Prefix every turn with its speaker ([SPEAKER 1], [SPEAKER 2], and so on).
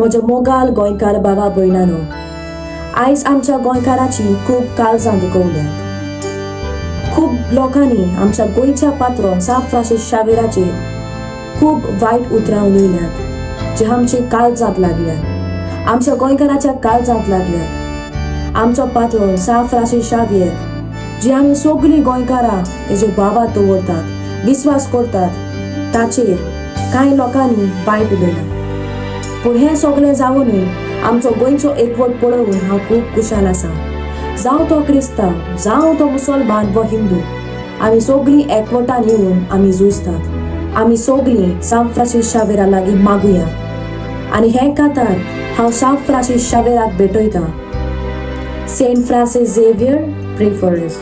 [SPEAKER 1] म्हज्या मोगाल गोंयकार भावा भयणांनो, आयज आमच्या गोंयकाराची खूब काळजां दुखवल्यात. खूब लोकांनी आमच्या गोंयच्या पात्रो स्ट. फ्रांसीस शावेराचेर खूब वायट उतरां उलयल्यात, जे आमचे काळजाक लागल्यात, आमच्या गोंयकाराच्या काळजाक लागल्यात. आमचो पात्रो स्ट. फ्रांसीस शावेर, जी आमी सगळीं गोंयकारां तेजे भावात दवरतात, विस्वास करतात, ताचेर कांय लोकांनी वायट उलयलां. पूण हें सगळें जावनूय आमचो गोंयचो एकवट पळोवन हांव खूब खुशाल आसा. जावं तो क्रिस्तांव, जावं तो मुसलमान वा हिंदू, आमी सगळीं एकवटान येवन आमी झुजतात. आमी सगळीं स्ट. फ्रांसीस शावेरा लागीं मागुया. आनी हे खातार हांव स्ट. फ्रांसीस शावेराक भेटयतां. Saint Francis Xavier, pray for us.